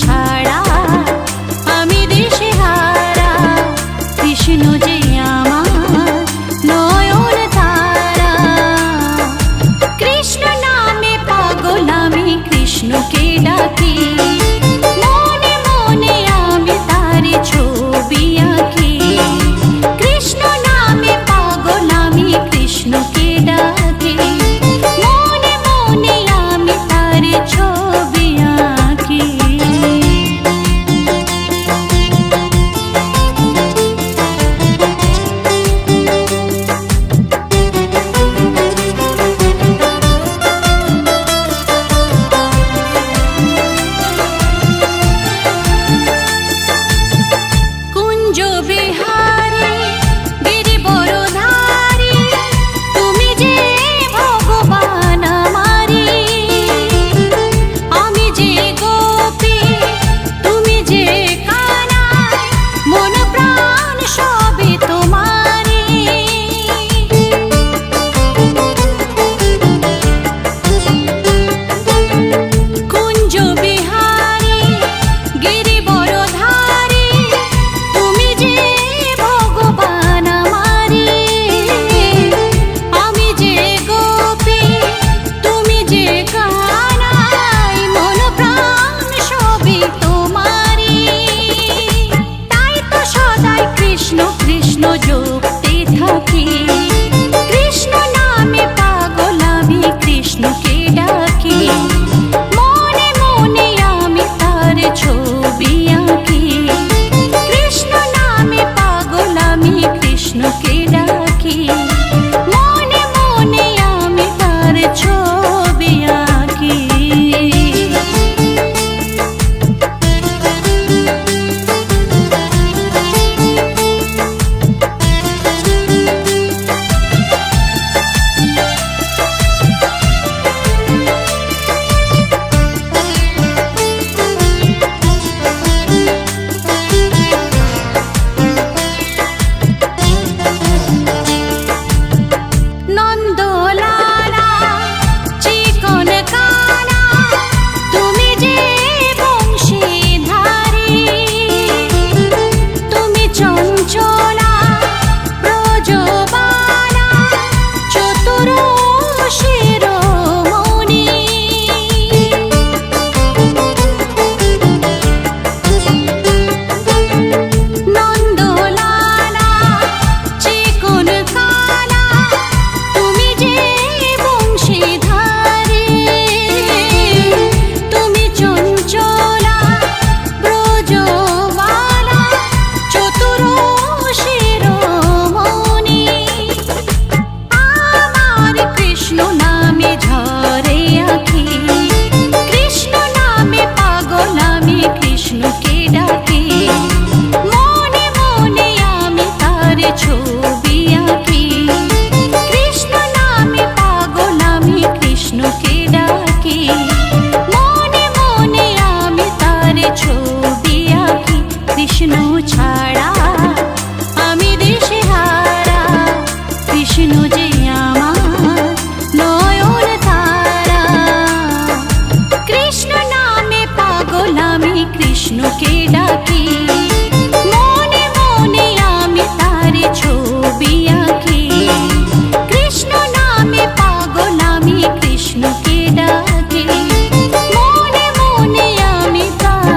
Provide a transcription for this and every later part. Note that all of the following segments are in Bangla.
ছাড়া আমি দিশেহারা, কৃষ্ণ যে আমার নয়ন তারা। কৃষ্ণ নামে পাগল আমি, কৃষ্ণকে ডাকি, মনে মনে আমি তার ছবি আঁকি। কৃষ্ণ নামে পাগল আমি, কৃষ্ণকে ডাকি, মনে মনে আমি তার ছবি আঁকি। কুঞ্জ বিহারী গিরিবরধারী, তুমি যে ভগবান আমারি। আমি যে গোপী, তুমি যে কানাই, মন প্রাণ সবই তোমারি। কুঞ্জ বিহারী গিরিবরধারী, তুমি যে ভগবান আমারি। আমি যে গোপী, তুমি যে কানাই, মন প্রাণ সবই তোমারি। তাই তো সদাই কৃষ্ণ কৃষ্ণ জপতে থাকি, কৃষ্ণ নামে পাগল আমি, কৃষ্ণকে ডাকি, মনে মনে আমি তার ছবি আঁকি। কৃষ্ণ নামে পাগল আমি, কৃষ্ণকে ডাকি, মনে মনে আমি তার ছবি আঁকি। নন্দলালা চিকন কানা, তুমি যে বংশীধারী। তুমি চঞ্চলা ব্রজবালা, চতুর শিরোমণি। নন্দলালা চিকন কালা, তুমি যে বংশীধারী। তুমি চঞ্চলা ব্রজবালা, চতুর শিরোমণি। আমার কৃষ্ণ নামে ঝরে আঁখি, কৃষ্ণ নামে পাগল আমি, কৃষ্ণকে ডাকি, মনে মনে আমি তার ছবি আঁকি। কৃষ্ণ নামে পাগল আমি, কৃষ্ণকে ডাকি, মনে মনে আমি তার ছবি আঁকি। কৃষ্ণ ছাড়া আমি দিশেহারা, কৃষ্ণ যে আমার নয়ন তারা। কৃষ্ণ নামে পাগল আমি, কৃষ্ণকে ডাকি, মনে মনে আমি তার ছবি আঁকি। কৃষ্ণ নামে পাগল আমি, কৃষ্ণকে ডাকি, মনে মনে আমি তার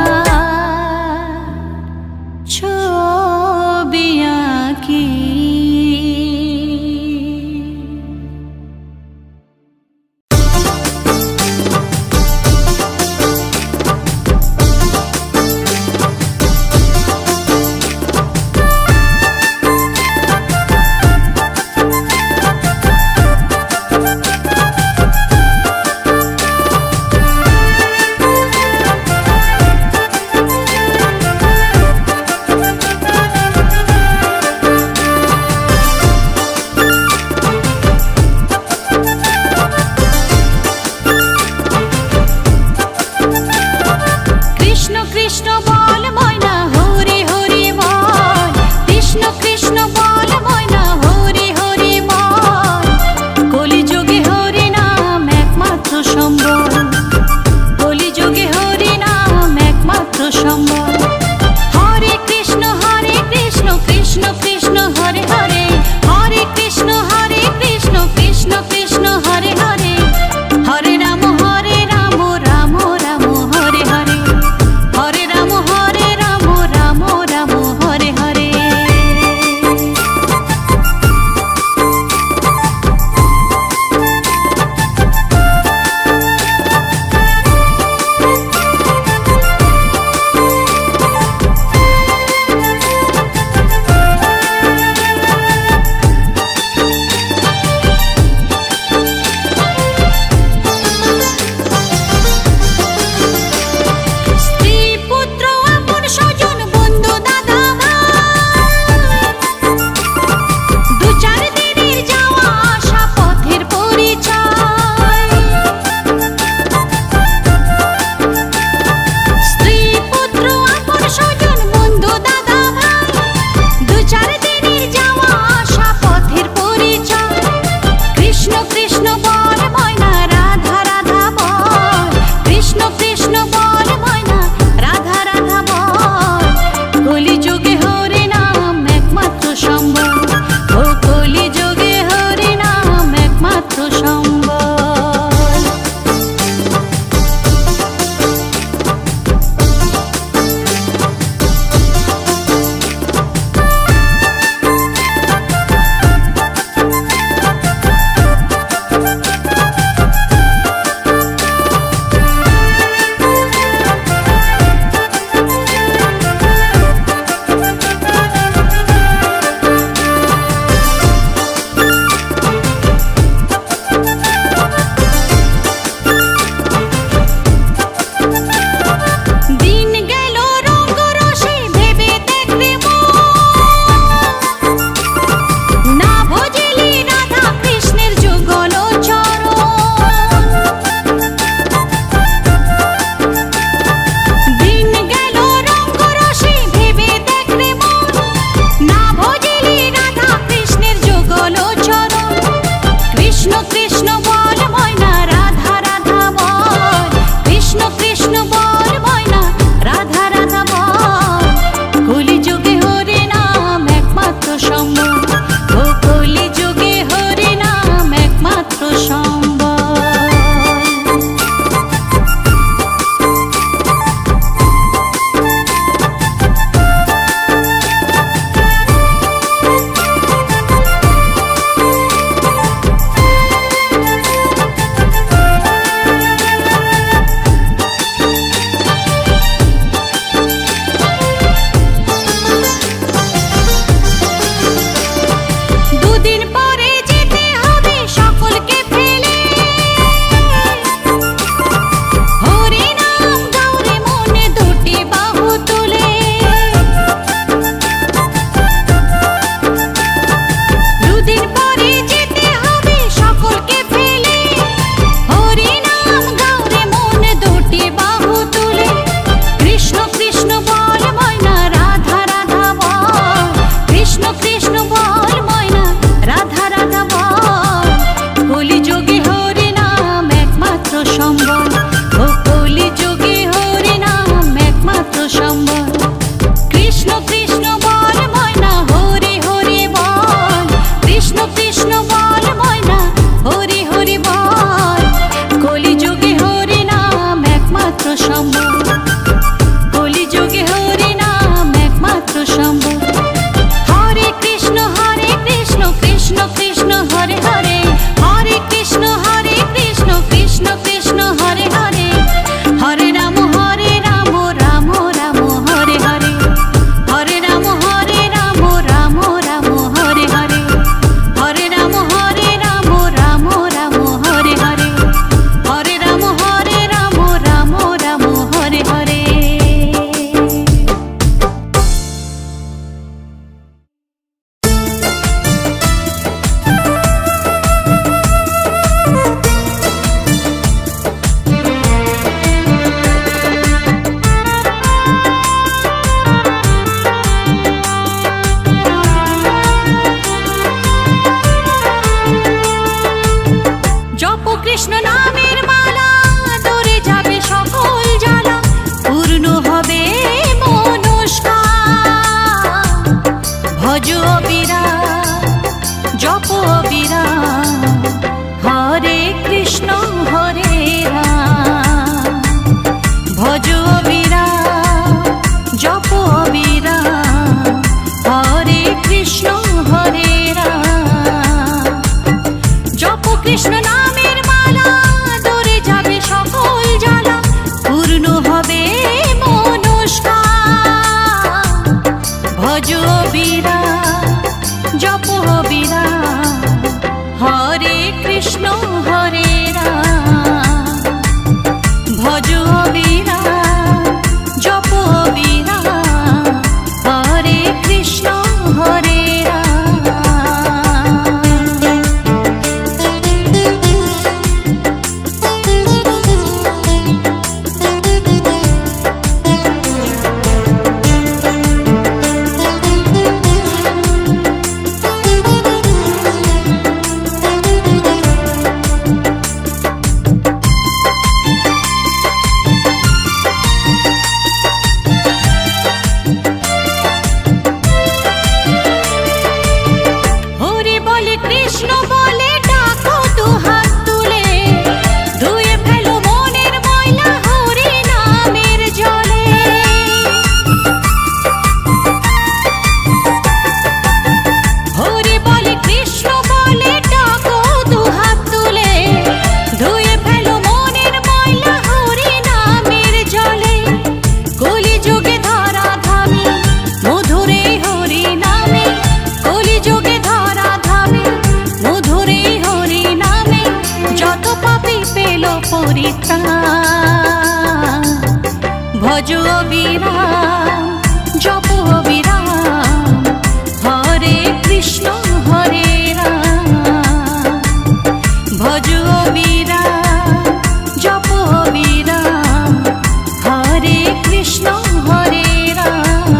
ছবি আঁকি। পরিত্রাণ। ভজ অবিরাম জপ অবিরাম হরে কৃষ্ণ হরে রাম। ভজ অবিরাম জপ অবিরাম হরে কৃষ্ণ হরে রাম।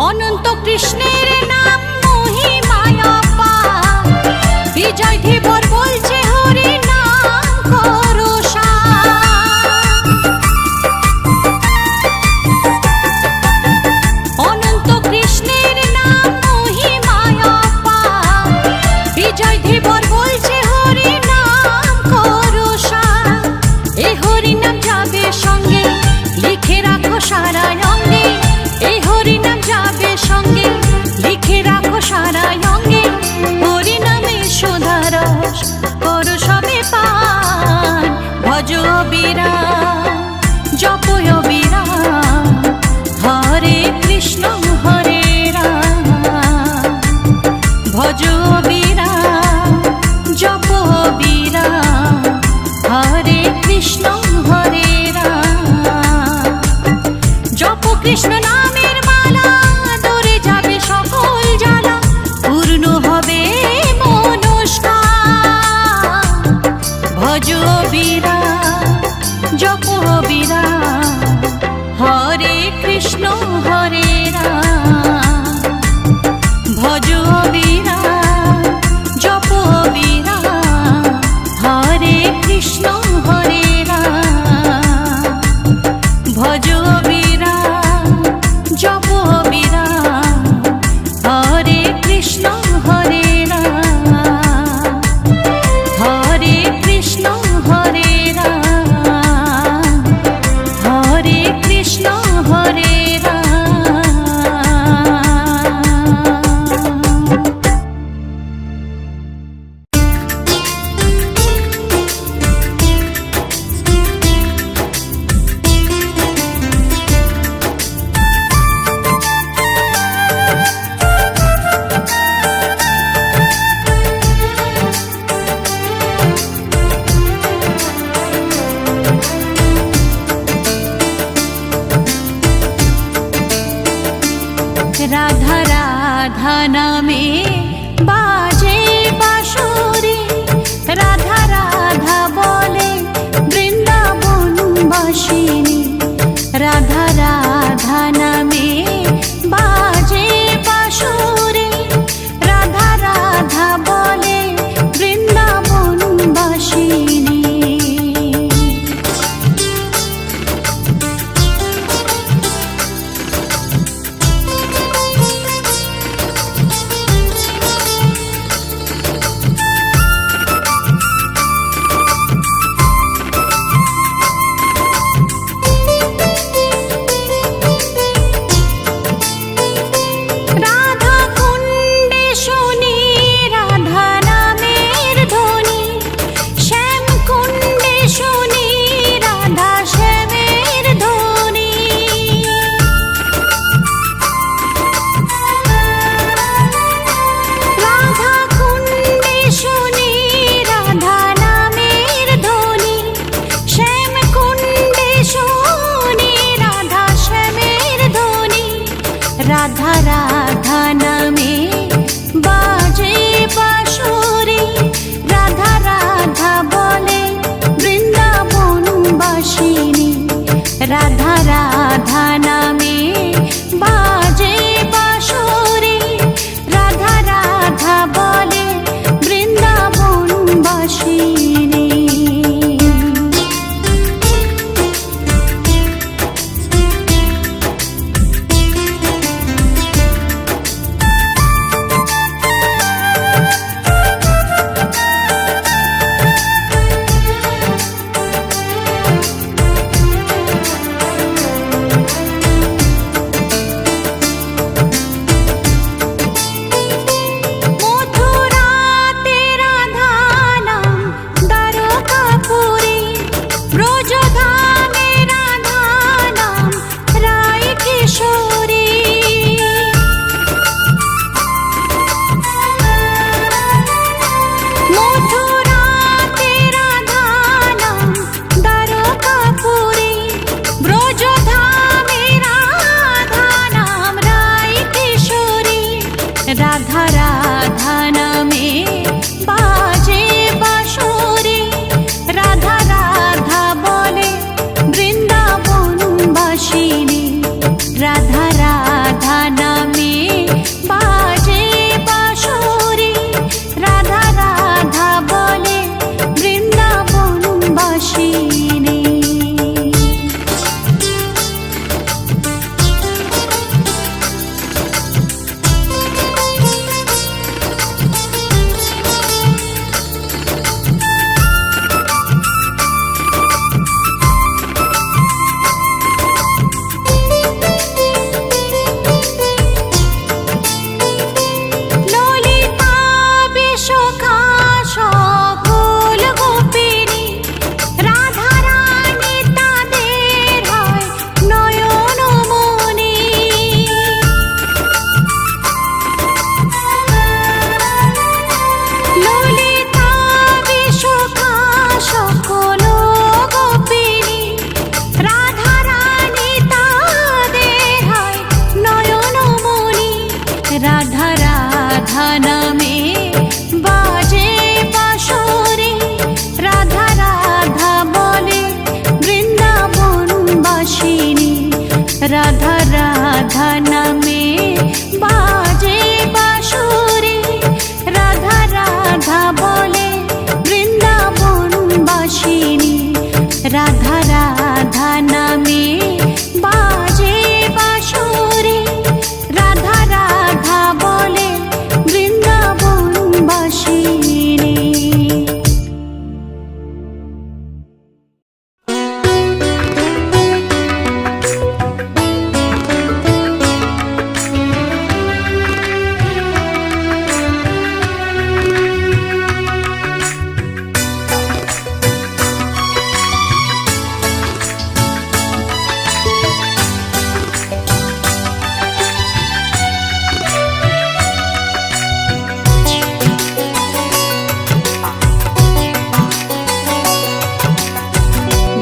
অনন্ত কৃষ্ণের নাম মহিমায় অপার। বিজয় ধীবর বলছে হরি নাম করো সার। অনন্ত কৃষ্ণের নাম মহিমায় অপার। বিজয় ধীবর বলছে হরি নাম করো সার। এ হরি নাম যাবে সঙ্গে লিখে রাখো সারা অঙ্গে। এই হরি নাম যাবে সঙ্গে লিখে রাখো সারা অঙ্গে। হরি নামে সুধারস করো সবে পান। ভজ অবিরাম জপ অবিরাম হরে কৃষ্ণ হরে রাম। ভজ অবিরাম জপ অবিরাম হরে কৃষ্ণ হরে রাম। জপ কৃষ্ণ নামের মালা দূরে যাবে সকল জ্বালা। পূর্ণ হবে মনস্কার। ভজ অবিরাম জপ অবিরাম হরে কৃষ্ণ হরে রাম। ভজ অবিরাম জপ অবিরাম হরে কৃষ্ণ হরে রাম। ভজ অবিরাম জপ অবিরাম হরে কৃষ্ণ হরে রাম। হরে কৃষ্ণ হরে রাম। রাধা রাধা নামে বাজে বাঁশুরি, রাধা রাধা বলে বৃন্দাবনবাসিনী। রাধা রাধা নামে বাজে বাঁশুরি, রাধা রাধা বলে বৃন্দাবনবাসিনী।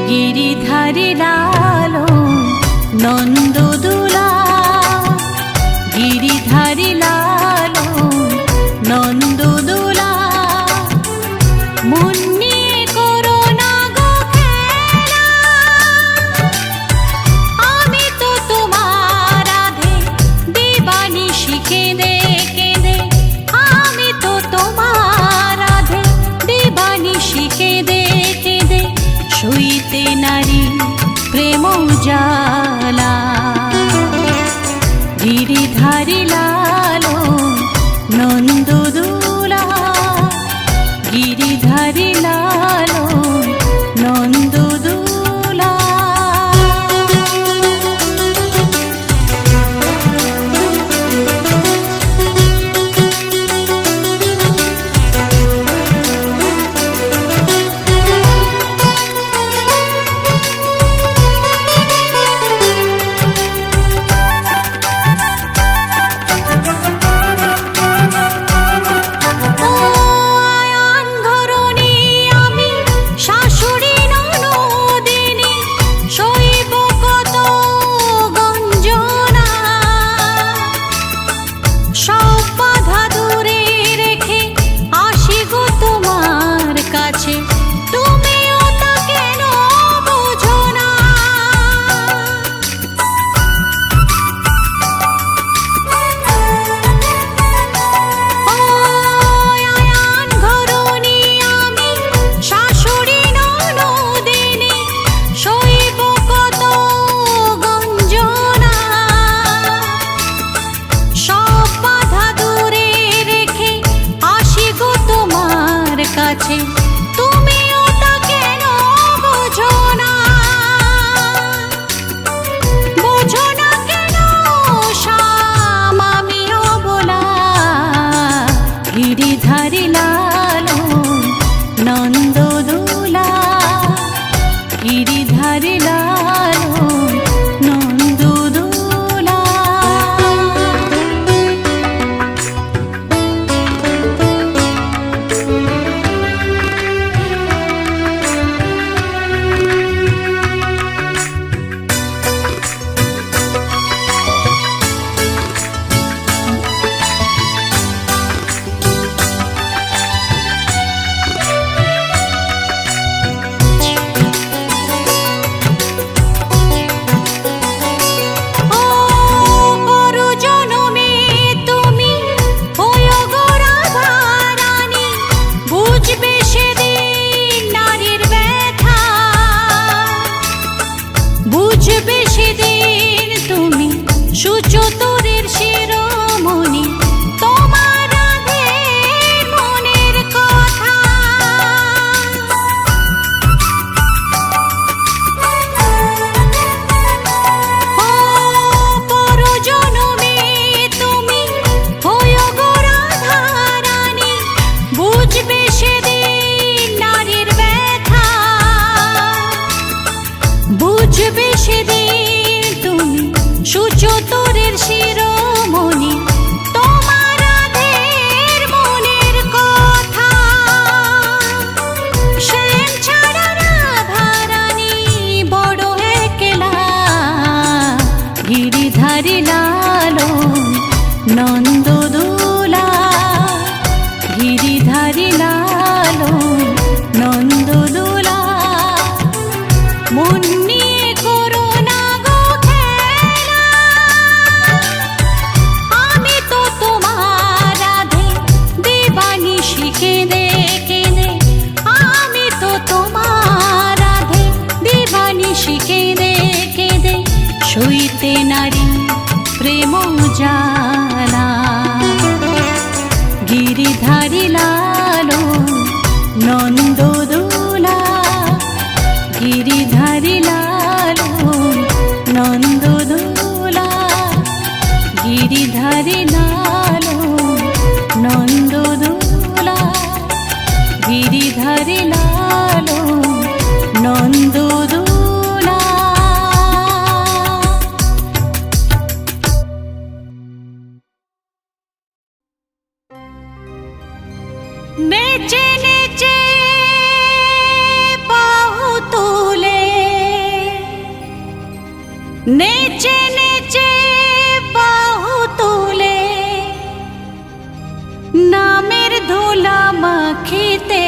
গিরিধারী লালন নন্দদুলা, গিরিধারী লালন নন্দদুলা, মন নিয়ে করো না গো খেলা, আমি তো তোমার রাধে দিবানিশি কেঁদে কেঁদে, আমি তো তোমার রাধে দিবানিশি কেঁদে কেঁদে, শুইতে নারী প্রেম জালা। গিরিধারী লালন নন্দদুলা, গিরিধারী লালন নন্দদুলা। নেচে নেচে বাহু তুলে নামের ধুলা মাখিতে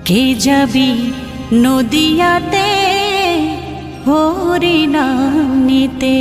কে যাবি নদিয়াতে হরি নাম নিতে।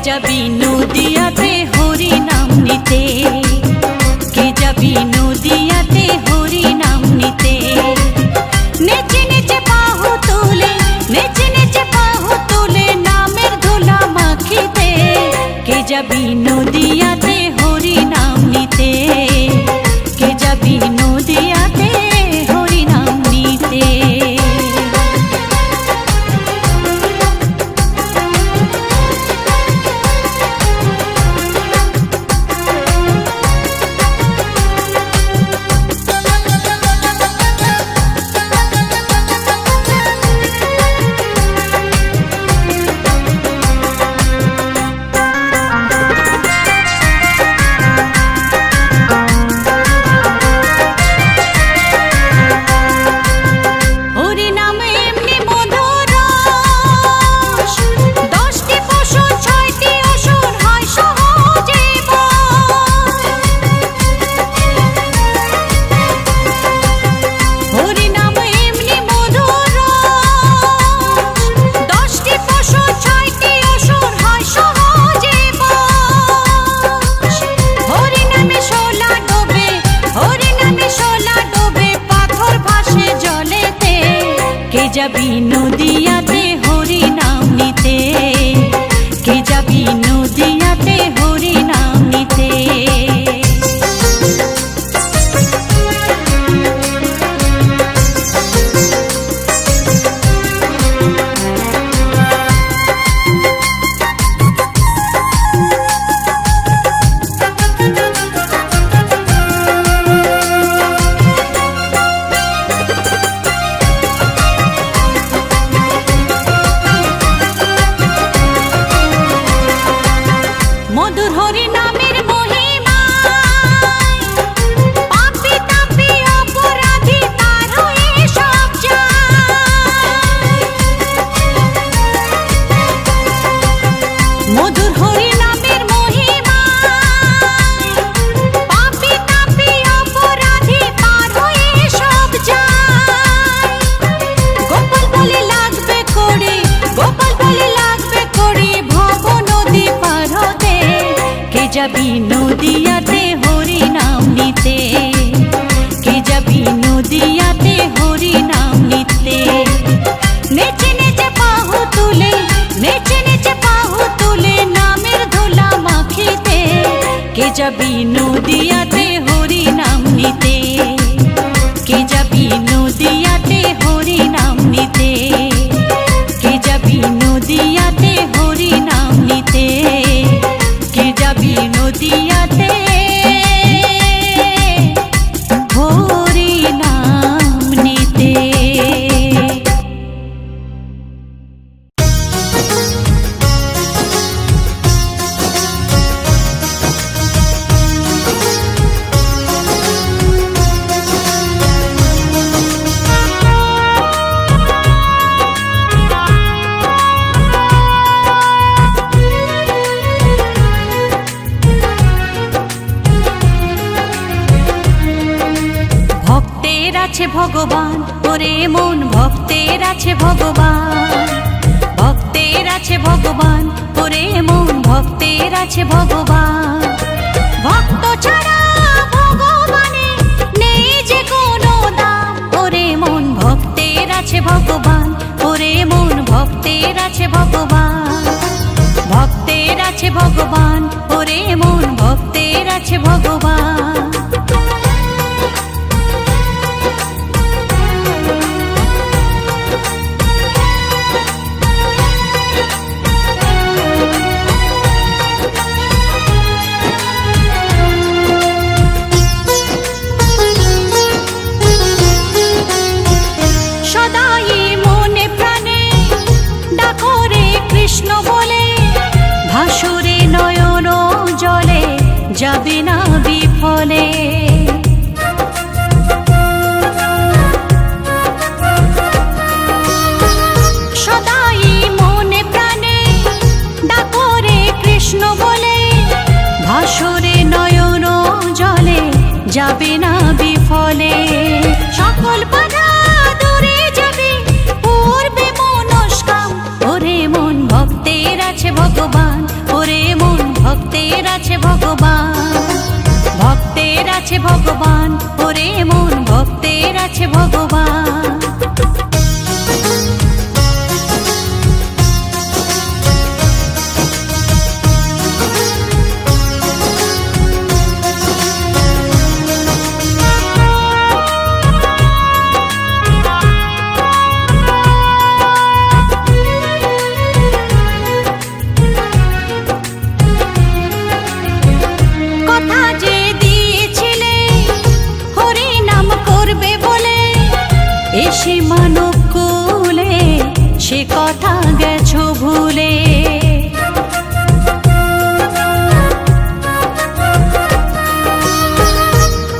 যাবি নদিয়াতে হরি নাম নিতে, কে যাবি নদিয়াতে হরি নাম নিতে। নেচে নেচে বাহু তুলে, নেচে নেচে বাহু তুলে নামের ধুলা মাখিতে, কে যাবি নদিয়াতে হরি নাম নিতে, কে যাবি নদিয়াতে হরি নাম নিতে। যাবি নদিয়াতে হরি নাম নিতে, কে যাবি নদিয়াতে হরি নাম নিতে। মধুর হরি নামের মহিমায় পাপী তাপী অপরাধী তার হয়ে সব যায়। মধুর হরি নামের মহিমায় পাপী তাপী অপরাধী তার হয়ে সব যায়। গোপাল বলে লাগবে করে, গোপাল বলে লাগবে করে ভব নদী পার হতে, কে যাবি নদিয়াতে হরি নাম নিতে, কে যাবি নদিয়াতে হরি নাম নিতে। নেচে নেচে বাহু তুলে, নেচে নেচে বাহু তুলে নামের ধুলা মাখিতে, কে যাবি নদিয়াতে হরি নাম নিতে, কে যাবি নদিয়াতে হরি নাম নিতে, কে যাবি নদিয়াতে হরি নাম নিতে, কে যাবি নদিয়াতে হরি নাম নিতে। আছে ভগবান, ওরে মন ভক্তের আছে ভগবান, ভক্তের আছে ভগবান, ওরে মন ভক্তের আছে ভগবান। ভক্ত ছাড়া ভগবানে নেই যে কোনো দাম, ওরে মন ভক্তের আছে ভগবান, ওরে মন ভক্তের আছে ভগবান, ভক্তের আছে ভগবান, ওরে মন ভক্তের আছে ভগবান। যাবে না বিফলে। সকল বাধা দূরে যাবে, পূর্বে মনস্কাম। ওরে মন ভক্তের আছে ভগবান, ওরে মন ভক্তের আছে ভগবান, ভক্তের আছে ভগবান, ওরে মন ভক্তের আছে ভগবান। কথা যে দিয়েছিলে হরি নাম করবে বলে, এসে মানব কুলে সে কথা গেছো ভুলে।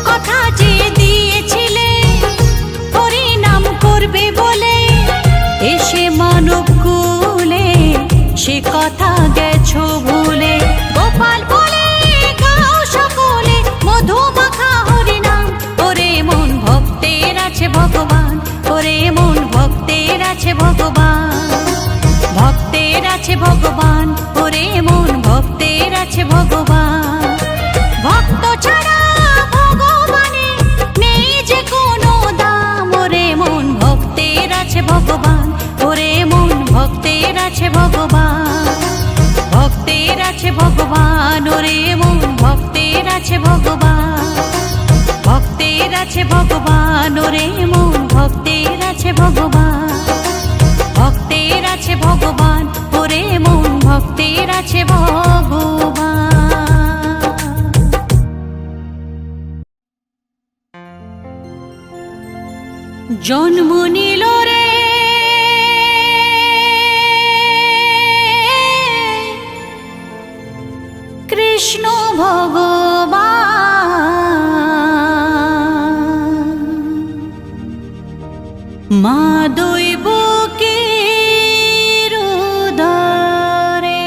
কথা যে দিয়েছিলে হরি নাম করবে বলে, এসে মানব কুলে সে কথা গেছো ভুলে। গোপাল বলে গাও সকলে মধু মাখা হরি নাম। ওরে মন ভক্তের আছে ভগবান, ওরে মন ভক্তের আছে ভগবান, ভক্তের আছে ভগবান, ওরে মন ভক্তের আছে ভগবান। ভক্ত ছাড়া ভগবানে নেই যে কোনো দাম। ওরে মন ভক্তের আছে ভগবান, ওরে মন ভক্তের আছে ভগবান, ভক্তের আছে ভগবান, ওরে মন ভক্তের আছে ভগবান, ভক্তের আছে ভগবান, ওরে মন ভক্তের আছে ভগবান, ভক্তের আছে ভগবান, ওরে মন ভক্তের আছে ভগবান। জন্ম নিল রে কৃষ্ণ ভগবান, মা দৈবকীর উদরে।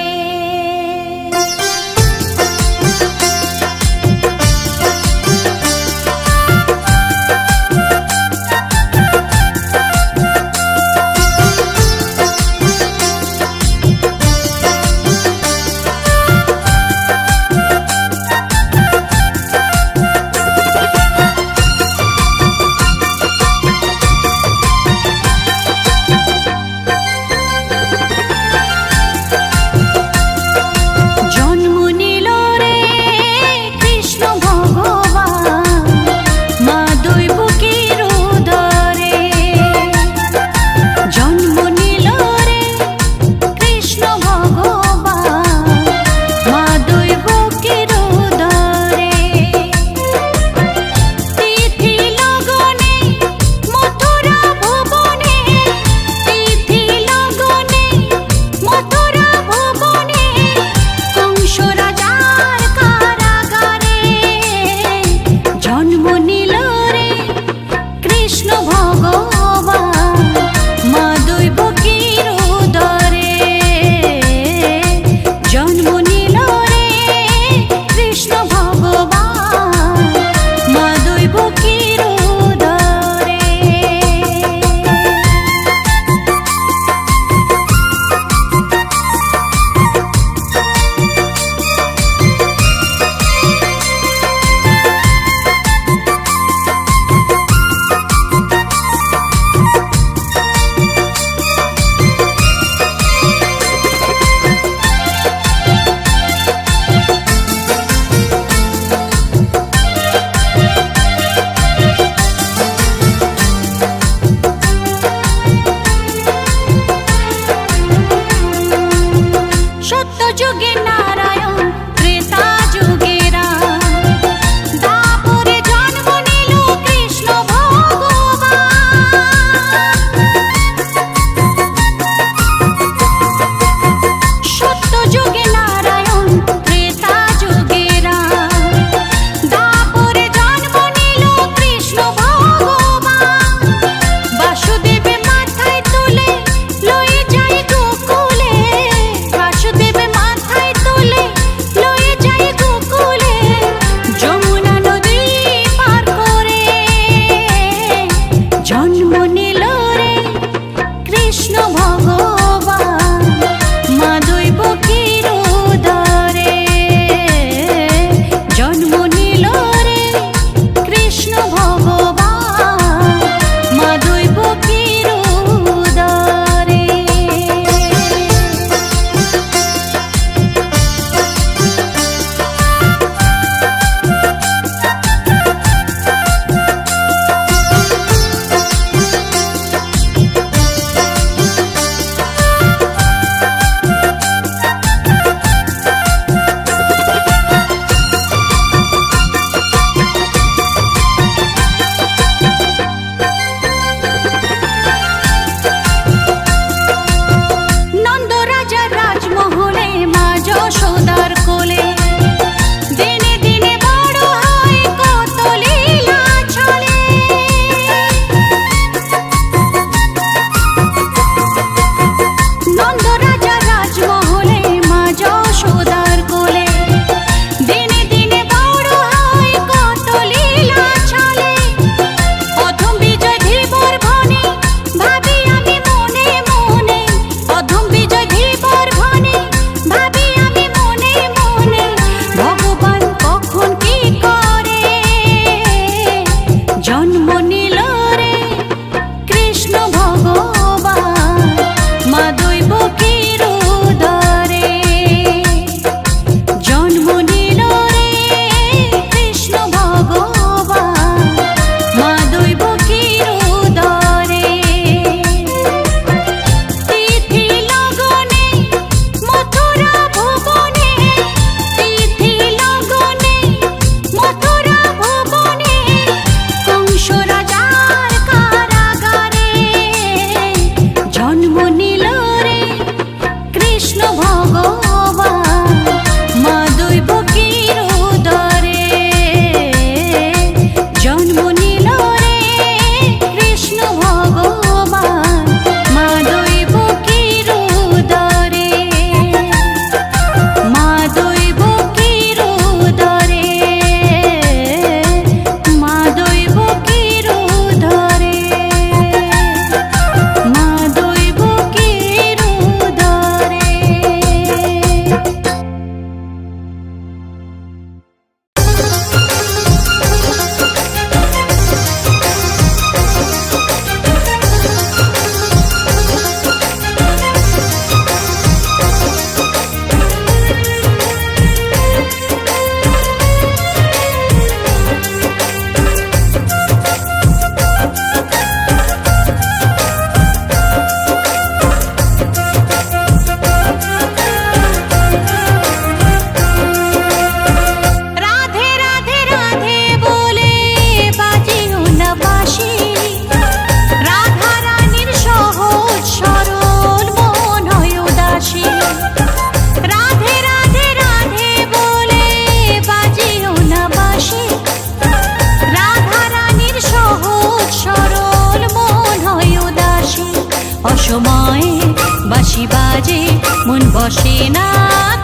বসে না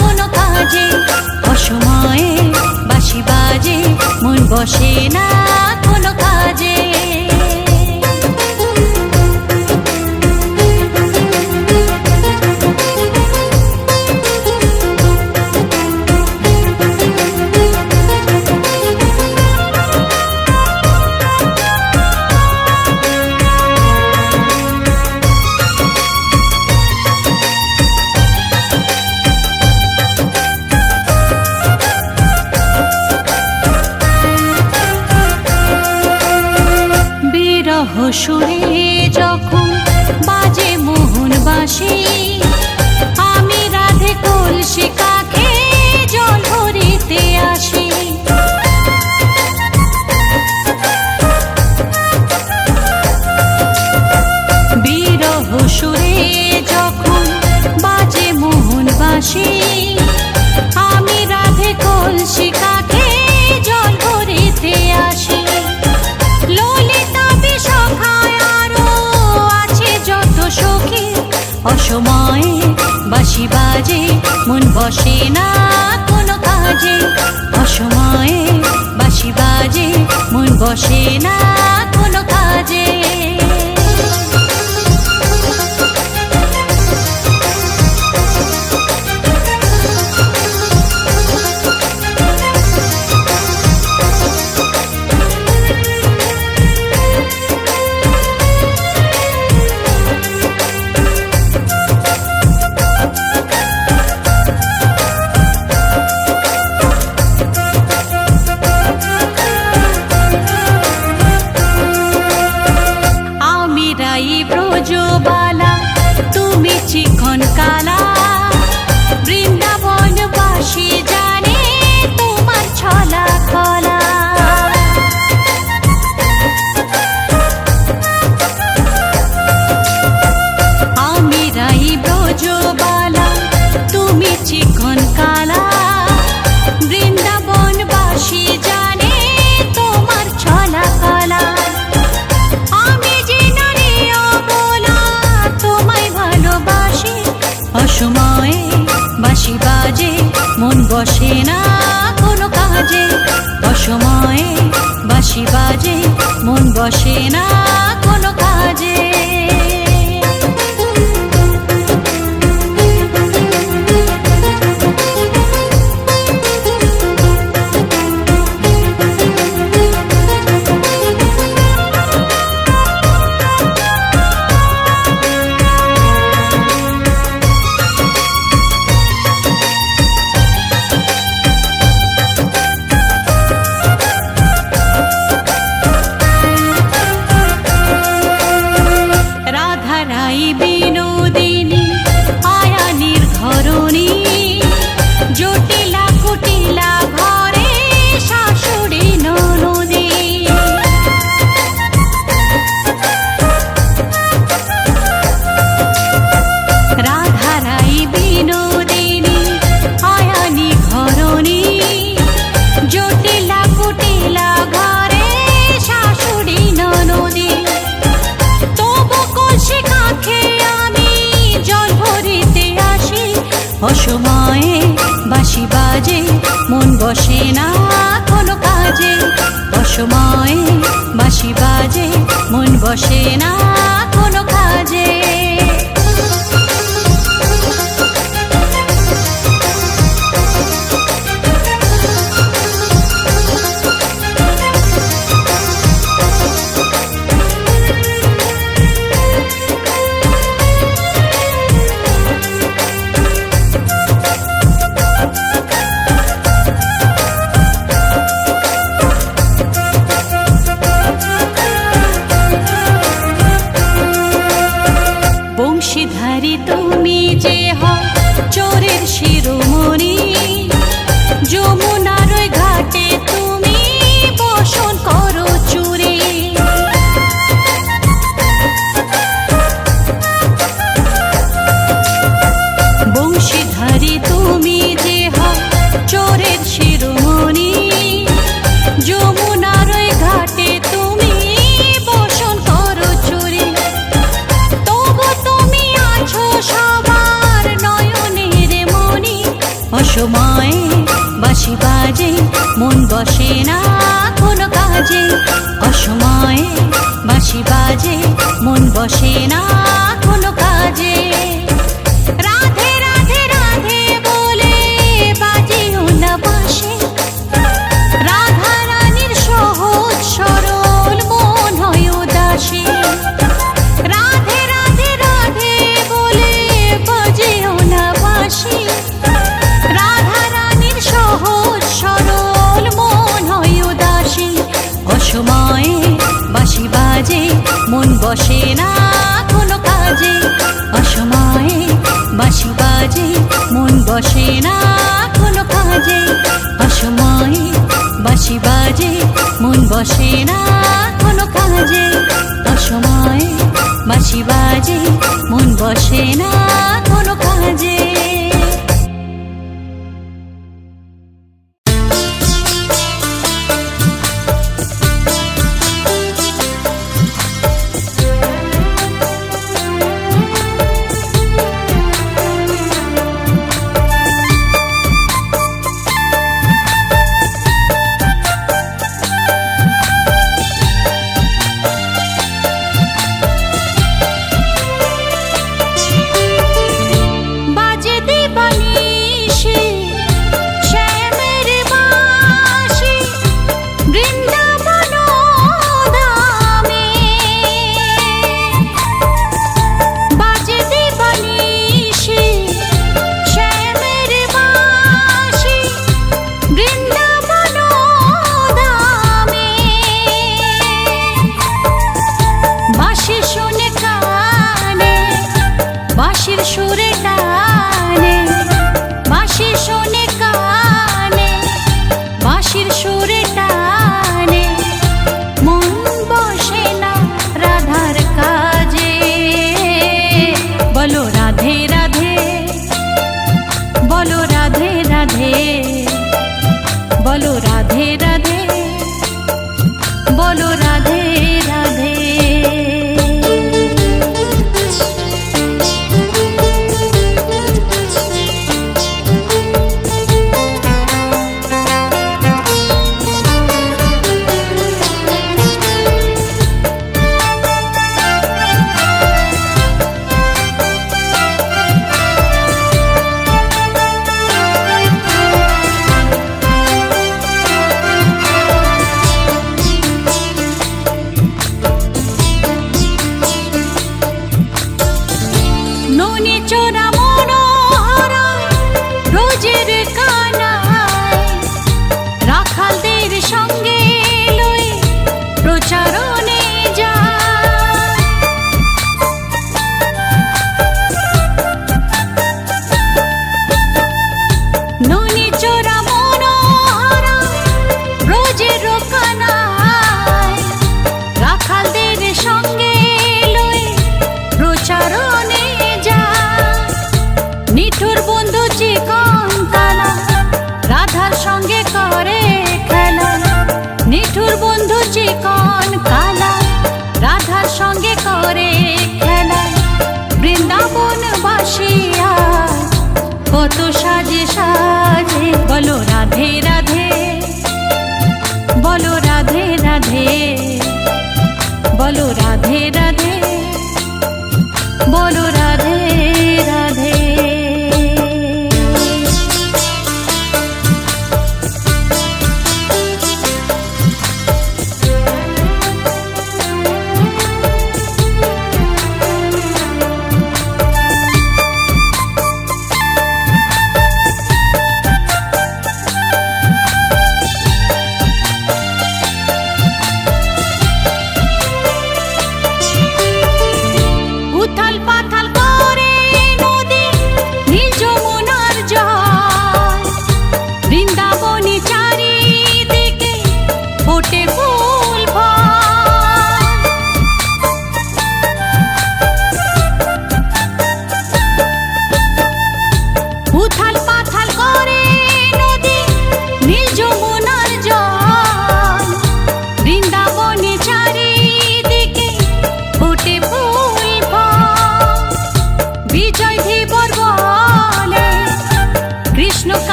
কোনো কাজে, অসময়ে বাঁশি বাজে মন বসে না কোনো কাজে। সুরে যখন বাজে মোহন বাঁশি, আমি রাধে কলসি কাঁখে জল ভরিতে আসি। বিরহ সুরে যখন বাজে মোহন বাঁশি, আমি রাধে কলসি কাঁখে জল ভরিতে আসি। অসময়ে বাঁশি বাজে মন বসে না কোনো কাজে, অসময়ে বাঁশি বাজে মন বসে না কোনো কাজে। ব্রজবালা তুমি চিকন কালা, বৃন্দাবন বাসী জানে তোমার ছলা খলা। আমি রাই ব্রজবালা তুমি চিকন কালা, বৃন্দাবন বাসী জানে তোমার ছলা খলা। অসময়ে বাঁশি বাজে মন বসে না কোনো কাজে, অসময়ে বাঁশি বাজে মন বসে না কোনো কাজে। বিনোদিনী আয়ানির ধরণী, জটিলা কুটিলা ঘরে শাশুড়ি ননদী। রাধারাই বিনোদিনী আয়ানি ঘরণী, জটিলা কুটিলা ঘরে শাশুড়ি ননদী। অসময়ে বাঁশি বাজে মন বসে না কোনো কাজে, অসময়ে বাঁশি বাজে মন বসে না কোনো কাজে। মন বসে না কোনো কাজে, অসময়ে বাঁশি বাজে মন বসে না কোনো কাজে। রাধে রাধে রাধে বলে বাজিও না বাঁশি, রাধা রানীর সহজ সরল মন হয় উদাসী। রাধে রাধে রাধে বলে বাজিও না বাঁশি, রাধা রানীর সহজ সরল মন হয় উদাসী। অসময়ে বাঁশি বাজে মন বসে না কোনো কাজে, অসময়ে বাঁশি বাজে মন বসে না কোনো কাজে, অসময়ে বাঁশি বাজে মন বসে না কোনো কাজে, অসময়ে বাঁশি বাজে মন বসে না কোনো কাজে। বলো রাধে রাধে, বলো রাধে রাধে।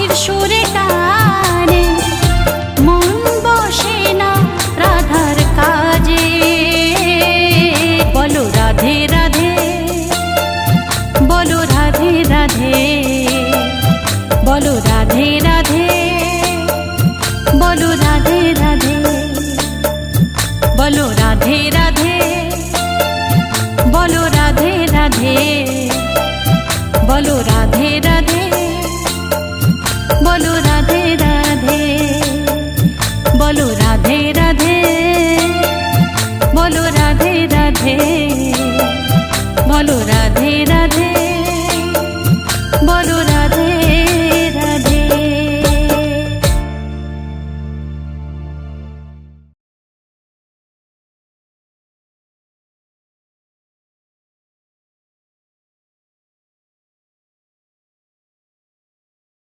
বাঁশির সুরে কান